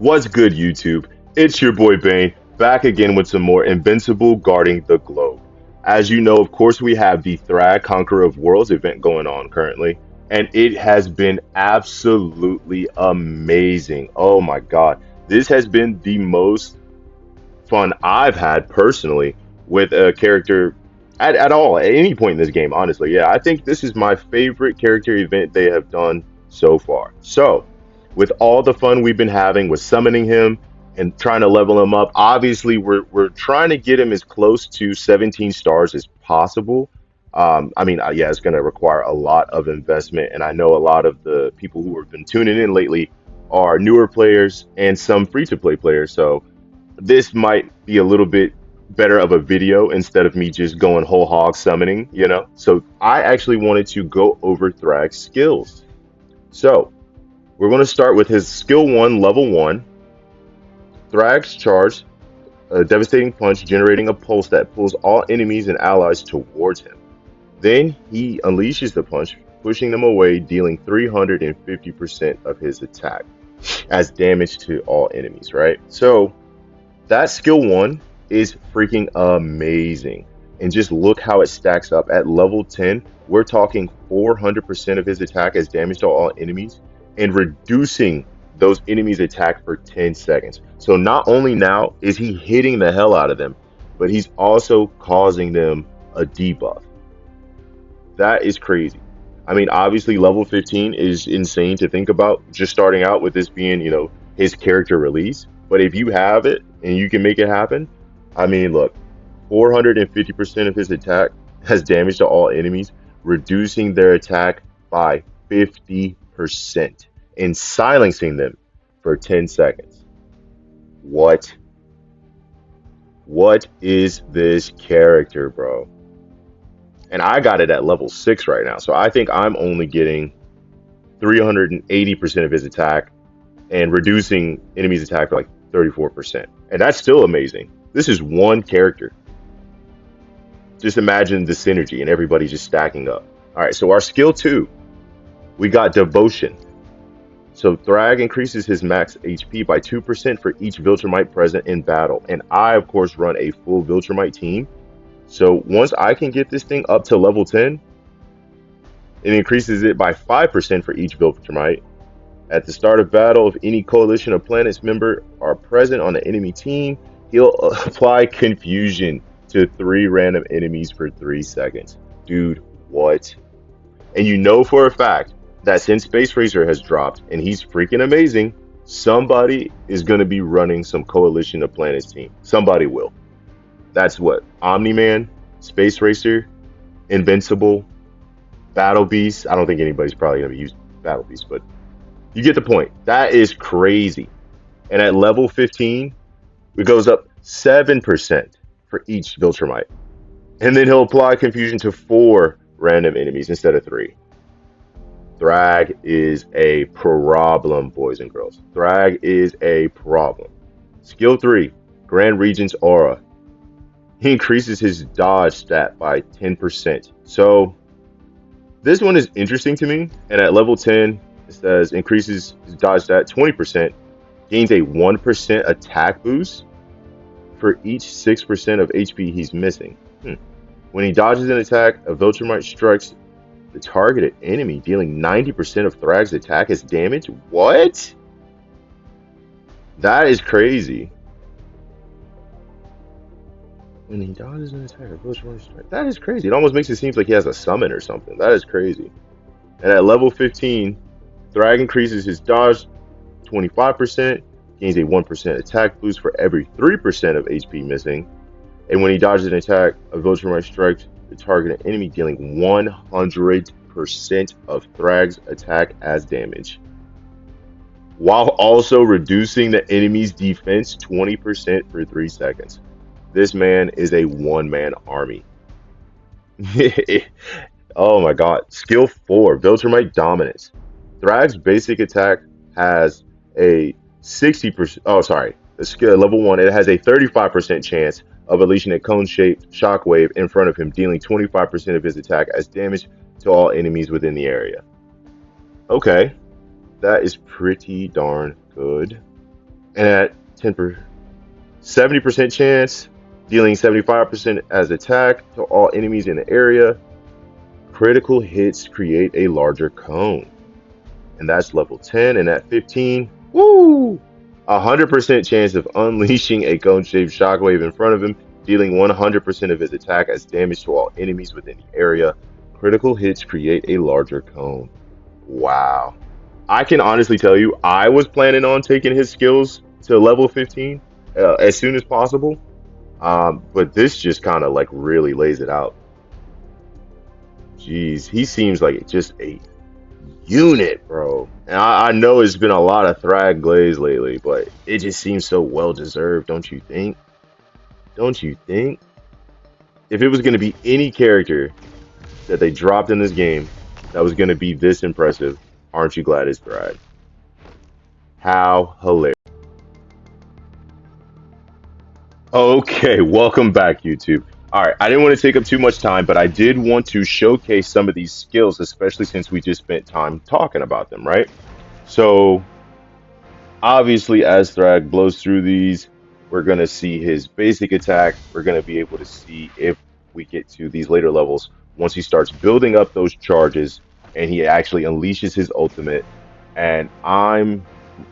What's good, YouTube? It's your boy Bane, back again with some more Invincible guarding the globe. As you know, of course, we have the Thragg Conqueror of Worlds event going on currently, and it has been absolutely amazing. Oh my god, this has been the most fun I've had personally with a character at all, at any point in this game, honestly. Yeah, I think this is my favorite character event they have done so far. So, with all the fun we've been having with summoning him and trying to level him up, obviously we're trying to get him as close to 17 stars as possible. Yeah, it's going to require a lot of investment, and I know a lot of the people who have been tuning in lately are newer players and some free-to-play players. So this might be a little bit better of a video instead of me just going whole hog summoning. So I actually wanted to go over Thragg's skills. So we're going to start with his skill 1, level 1. Thragg's charge, a devastating punch generating a pulse that pulls all enemies and allies towards him. Then he unleashes the punch, pushing them away, dealing 350% of his attack as damage to all enemies, right? So that skill 1 is freaking amazing. And just look how it stacks up. At level 10, we're talking 400% of his attack as damage to all enemies and reducing those enemies' attack for 10 seconds. So not only now is he hitting the hell out of them, but he's also causing them a debuff. That is crazy. I mean, obviously level 15 is insane to think about, just starting out with this being, his character release. But if you have it and you can make it happen, I mean, look, 450% of his attack has damage to all enemies, reducing their attack by 50% and silencing them for 10 seconds. What? What is this character, bro? And I got it at level 6 right now. So I think I'm only getting 380% of his attack and reducing enemies' attack by like 34%. And that's still amazing. This is one character. Just imagine the synergy and everybody just stacking up. All right, so our skill 2, we got Devotion. So Thragg increases his max HP by 2% for each Viltrumite present in battle. And I, of course, run a full Viltrumite team. So once I can get this thing up to level 10, it increases it by 5% for each Viltrumite. At the start of battle, if any coalition of planets member are present on the enemy team, he'll apply confusion to 3 random enemies for 3 seconds. Dude, what? And you know for a fact that since Space Racer has dropped and he's freaking amazing, somebody is going to be running some coalition of planets team. Somebody will. That's what? OMNI-BANE, Space Racer, Invincible, Battle Beast. I don't think anybody's probably going to use Battle Beast, but you get the point. That is crazy. And at level 15, it goes up 7% for each Viltrumite. And then he'll apply confusion to 4 random enemies instead of 3. Thragg is a problem, boys and girls. Thragg is a problem. Skill 3, Grand Regent's Aura. He increases his dodge stat by 10%. So this one is interesting to me. And at level 10, it says increases his dodge stat 20%, gains a 1% attack boost for each 6% of HP he's missing. When he dodges an attack, a Viltrumite strikes the targeted enemy, dealing 90% of Thragg's attack as damage. What? That is crazy. When he dodges an attack, a Viltrumite strikes. That is crazy. It almost makes it seem like he has a summon or something. That is crazy. And at level 15, Thragg increases his dodge 25%, gains a 1% attack boost for every 3% of HP missing. And when he dodges an attack, a Viltrumite strikes the targeted enemy, dealing 100% of Thragg's attack as damage, while also reducing the enemy's defense 20% for 3 seconds. This man is a one-man army. Oh my god. Skill 4, Viltrumite Dominance. Thragg's basic attack has a 60%. Oh, sorry. The skill level 1, it has a 35% chance of unleashing a cone-shaped shockwave in front of him, dealing 25% of his attack as damage to all enemies within the area. Okay, that is pretty darn good. And at 70% chance, dealing 75% as attack to all enemies in the area. Critical hits create a larger cone. And that's level 10. And at 15, woo! 100% chance of unleashing a cone-shaped shockwave in front of him, dealing 100% of his attack as damage to all enemies within the area. Critical hits create a larger cone. Wow. I can honestly tell you, I was planning on taking his skills to level 15 as soon as possible. But this just kind of like really lays it out. Jeez, he seems like just a unit, bro. And I know it's been a lot of Thragg glaze lately, but it just seems so well deserved, don't you think? Don't you think? If it was going to be any character that they dropped in this game that was going to be this impressive, aren't you glad it's Thragg? How hilarious. Okay, welcome back, YouTube. All right, I didn't want to take up too much time, but I did want to showcase some of these skills, especially since we just spent time talking about them, right? So, obviously, as Thragg blows through these, we're going to see his basic attack. We're going to be able to see if we get to these later levels, once he starts building up those charges and he actually unleashes his ultimate. And I'm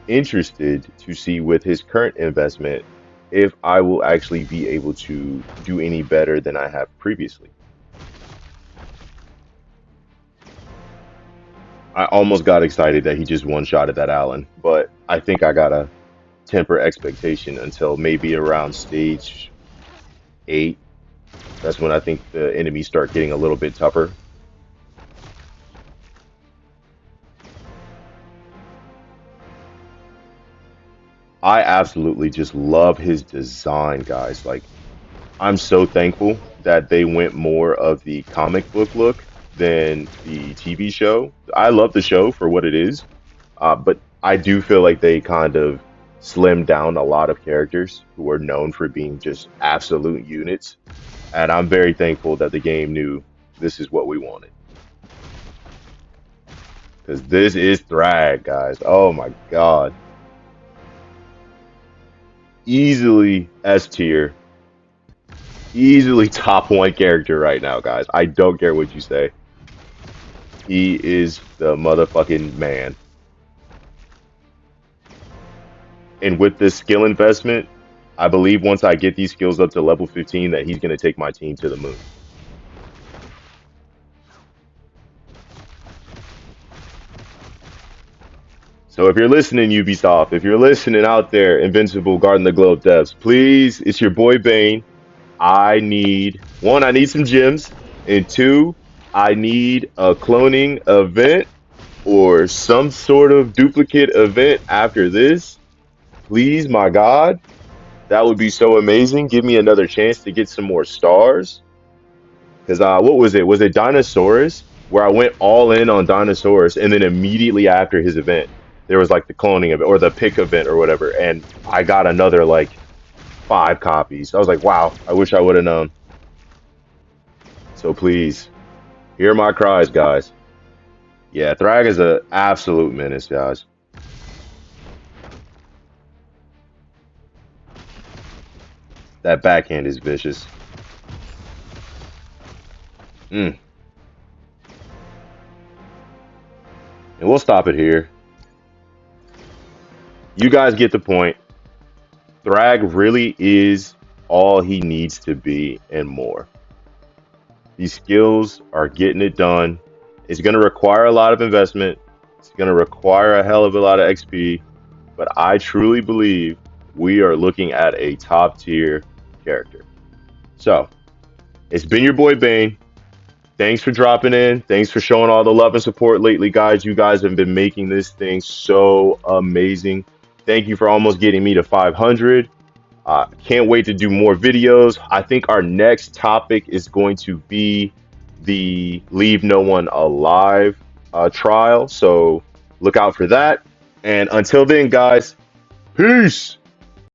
interested to see with his current investment if I will actually be able to do any better than I have previously. I almost got excited that he just one-shotted that Allen, but I think I gotta temper expectation until maybe around stage 8. That's when I think the enemies start getting a little bit tougher. I absolutely just love his design, guys. Like, I'm so thankful that they went more of the comic book look than the TV show. I love the show for what it is, but I do feel like they kind of slimmed down a lot of characters who are known for being just absolute units. And I'm very thankful that the game knew this is what we wanted. Because this is Thragg, guys. Oh my God. Easily S tier. Easily top one character right now, guys. I don't care what you say. He is the motherfucking man. And with this skill investment, I believe once I get these skills up to level 15 that he's going to take my team to the moon. So if you're listening, Ubisoft, if you're listening out there, Invincible, Guarding the Globe devs, please, it's your boy Bane. I need, one, I need some gems, and two, I need a cloning event or some sort of duplicate event after this. Please, my God, that would be so amazing. Give me another chance to get some more stars. Because what was it? Was it Dinosaurus? Where I went all in on Dinosaurus, and then immediately after his event, there was like the cloning event or the pick event or whatever, and I got another like 5 copies. I was like, wow, I wish I would have known. So please, hear my cries, guys. Yeah, Thragg is an absolute menace, guys. That backhand is vicious. Mm. And we'll stop it here. You guys get the point. Thragg really is all he needs to be and more. These skills are getting it done. It's going to require a lot of investment. It's going to require a hell of a lot of XP. But I truly believe we are looking at a top tier character. So, it's been your boy Bane. Thanks for dropping in. Thanks for showing all the love and support lately, guys. You guys have been making this thing so amazing. Thank you for almost getting me to 500. Can't wait to do more videos. I think our next topic is going to be the Leave No One Alive trial. So look out for that. And until then, guys, peace.